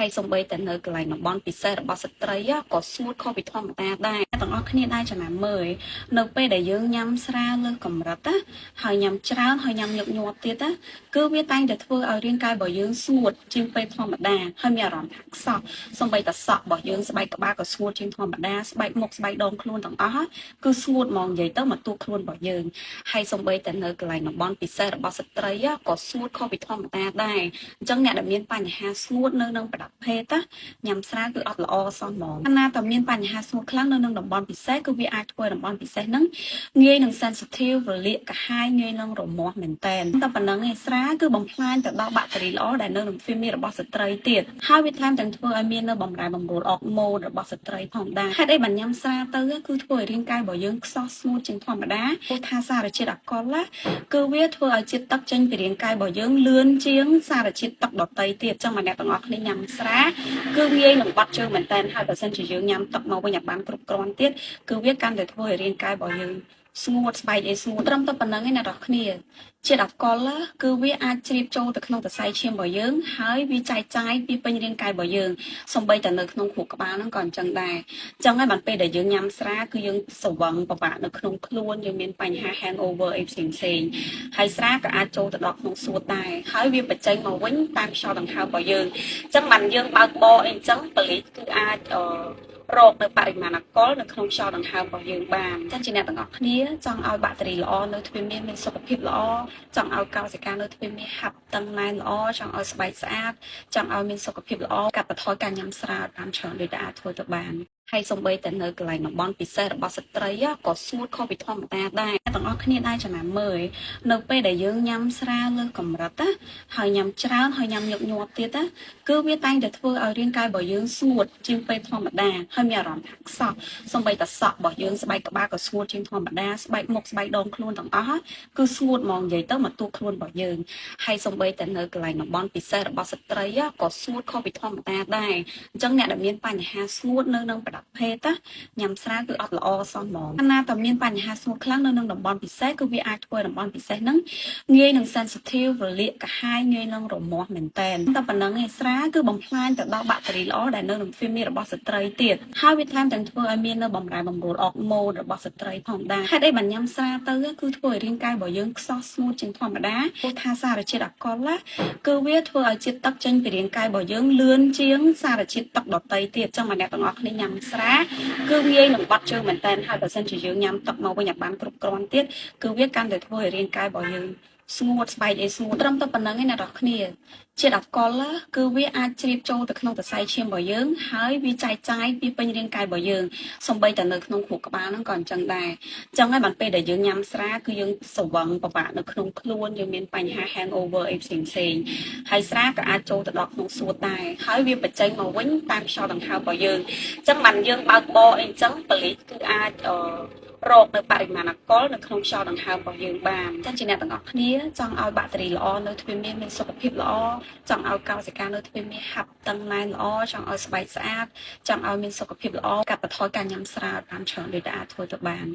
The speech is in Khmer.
ហើយសំបីតែនៅកន្លែងតំបន់ពិសេសរបស់ស្ត្រីក៏ស្ងួតខុសពីធម្មតាដែរទាំងអស់គ្នាដែរចំណាំមើលនៅពេលដែលយើងញ៉ាំស្រាលើសកម្រិតណាហើយញ៉ាំច្រើនហើយញ៉ាំញឹកញាប់ទៀតណាគឺវាតែងតែធ្វើឲ្យរាងកាយរបស់យើងស្ងួតជាងពេលធម្មតាហើយមានអារម្មណ៍ថាខ្សោះសំបីតែសក់របស់យើងស្បែកក្បាលក៏ស្ងួតជាងធម្មតាស្បែកមុខស្បែកដងខ្លួនទាំងអស់គឺស្ងួតហ្មងនិយាយទៅមកទូខ្លួនរបស់យើងហើយសំបីតែនៅកន្លែងតំបន់ពិសេសរបស់ស្ត្រីក៏ស្ងួតខុសពីធម្មតាដែរអញ្ចឹងអ្នកដែលមានបញ្ហាស្ងួតនៅនឹងប្រដាប់ភេទញ៉ាំស្រាគឺអត់ល្អសោះហ្មងណាតែមានបញ្ហាស្ងួតខ្លាំងនៅនឹងតំបន់ពិសេសគឺវាអាចធ្វើតំបន់ពិសេសហ្នឹងងាយនឹង sensitive រលាកកាហាយងាយនឹងរមាស់មែនតែនតែប៉ុណ្្នឹងឯងស្រាគឺបំផ្លាញទៅដល់បាក់តេរីល្អដែលនៅក្នុងភេទមានរបស់ស្ត្រីទៀតហើយវាថែមទាំងធ្វើឲ្យមាននៅបំរែបំរួលអុកម៉ូដរបស់ស្ត្រីផងដែរហេតុអីបានញ៉ាំស្រាទៅគឺធ្វើឲ្យរាងកាយរបស់យើងខ្សោះស្ងួតជាងធម្មតាព្រោះថាសារជាតិអាល់កុលគឺវាធ្វើឲ្យជាតិទឹកចេញពីរាងកាយរបស់យើងលឿនជាងសារជាតិទឹកដតៃទៀតចឹងមកអ្នកទាំងអស់គ្នាញ៉ាំស្រាគឺងាយនឹងបាត់ជើងមែនតើហើយបើសិនជាយើងញ៉ាំទឹកមកវិញឲ្យបានគ្រប់គ្រាន់ទៀតគឺវាកាន់តែធ្វើឲ្យរាងកាយរបស់យើងស្ងួតស្បែកស្ងួតត្រឹមតែប៉ុណ្្នឹងឯងអ្នកនរគ្នាជាតិអាល់កុលគឺវាអាចជ្រាបចូលទៅក្នុងសរសៃឈាមរបស់យើងហើយវាចែកចាយពីពេញរាងកាយរបស់យើងសូម្បីតែនៅក្នុងខួរក្បាលហ្នឹងក៏អញ្ចឹងដែរអញ្ចឹងហើយបានពេលដែលយើងញ៉ាំស្រាគឺយើងស្វឹងពិបាកនៅក្នុងខ្លួនយើងមានបញ្ហា hangover អីផ្សេងហើយស្រាក៏អាចចូលទៅដល់ក្នុងសួតដែរហើយវាបញ្ចេញមកវិញតាមខ្យល់ដង្ហើមរបស់យើងអញ្ចឹងបានយើងបើកបរអីអញ្ចឹងប៉ូលីសគឺអាចរកនៅបរិមាណអាល់កុលនៅក្នុងខ្យល់ដង្ហើមរបស់យើងបានអញ្ចឹងជាអ្នកទាំងអស់គ្នាចង់ឲ្យបាក់តេរីល្អនៅទ្វារមានសុខភាពល្អចង់ឲ្យកោសិកានៅទ្វារមានហាប់តឹងណែនល្អចង់ឲ្យស្បែកស្អាតចង់ឲ្យមានសុខភាពល្អកាត់បន្ថយការញ៉ាំស្រាបានច្រើនដូចតែអាចធ្វើទៅបានហើយសំបីតែនៅកន្លែងតំបន់ពិសេសរបស់ស្ត្រីក៏ស្ងួតខុសពីធម្មតាដែរទាំងអស់គ្នាដែរចំណាំមើលនៅពេលដែលយើងញ៉ាំស្រាលើសកម្រិតណាហើយញ៉ាំច្រើនហើយញ៉ាំញឹកញាប់ទៀតណាគឺវាតែងតែធ្វើឲ្យរាងកាយរបស់យើងស្ងួតជាងពេលធម្មតាហើយមានអារម្មណ៍ថាខ្សោះសំបីតែសក់របស់យើងស្បែកក្បាលក៏ស្ងួតជាងធម្មតាស្បែកមុខស្បែកដងខ្លួនទាំងអស់គឺស្ងួតហ្មងនិយាយទៅមកទូខ្លួនរបស់យើងហើយសំបីតែនៅកន្លែងតំបន់ពិសេសរបស់ស្ត្រីក៏ស្ងួតខុសពីធម្មតាដែរអញ្ចឹងអ្នកដែលមានបញ្ហាស្ងួតនៅនឹងប្រដាប់ភេទញ៉ាំស្រាគឺអត់ល្អសោះហ្មងណាតែមានបញ្ហាស្ងួតខ្លាំងនៅនឹងតំបន់ពិសេសគឺវាអាចធ្វើតំបន់ពិសេសហ្នឹងងាយនឹង sensitive រលាកកាហាយងាយនឹងរមាស់មែនតែនតែប៉ុណ្្នឹងឯងស្រាគឺបំផ្លាញទៅដល់បាក់តេរីល្អដែលនៅក្នុងភេទមានរបស់ស្ត្រីទៀតហើយវាថែមទាំងធ្វើឲ្យមាននៅបំរែបំរួលអុកម៉ូដរបស់ស្ត្រីផងដែរហេតុអីបានញ៉ាំស្រាទៅគឺធ្វើឲ្យរាងកាយរបស់យើងខ្សោះស្ងួតជាងធម្មតាព្រោះថាសារជាតិអាល់កុលគឺវាធ្វើឲ្យជាតិទឹកចេញពីរាងកាយរបស់យើងលឿនជាងសារជាតិទឹកដតៃទៀតចឹងមកអ្នកទាំងអស់គ្នាញ៉ាំស្រាគឺងាយនឹងបាត់ជើងមែនតើហើយបើសិនជាយើងញ៉ាំទឹកមកវិញឲ្យបានគ្រប់គ្រាន់ទៀតគឺវាកាន់តែធ្វើឲ្យរាងកាយរបស់យើងស្ងួតស្បែកស្ងួតត្រឹមតែប៉ុណ្្នឹងឯងអ្នកនរគ្នាជាតិអាល់កុលគឺវាអាចជ្រាបចូលទៅក្នុងសរសៃឈាមរបស់យើងហើយវាចែកចាយពីពេញរាងកាយរបស់យើងសូម្បីតែនៅក្នុងខួរក្បាលហ្នឹងក៏អញ្ចឹងដែរអញ្ចឹងហើយបានពេលដែលយើងញ៉ាំស្រាគឺយើងស្វឹងពិបាកនៅក្នុងខ្លួនយើងមានបញ្ហា hangover អីផ្សេងហើយស្រាក៏អាចចូលទៅដល់ក្នុងសួតដែរហើយវាបញ្ចេញមកវិញតាមខ្យល់ដង្ហើមរបស់យើងអញ្ចឹងបានយើងបើកបរអីអញ្ចឹងប៉ូលីសគឺអាចរកនៅបរិមាណអាល់កុលនៅក្នុងខ្យល់ដង្ហើមរបស់យើងបានអញ្ចឹងជាអ្នកទាំងអស់គ្នាចង់ឲ្យបាក់តេរីល្អនៅទ្វារមានសុខភាពល្អចង់ឲ្យកោសិកានៅទ្វារមានហាប់តឹងណែនល្អចង់ឲ្យស្បែកស្អាតចង់ឲ្យមានសុខភាពល្អកាត់បន្ថយការញ៉ាំស្រាបានច្រើនដូចតែអាចធ្វើទៅបាន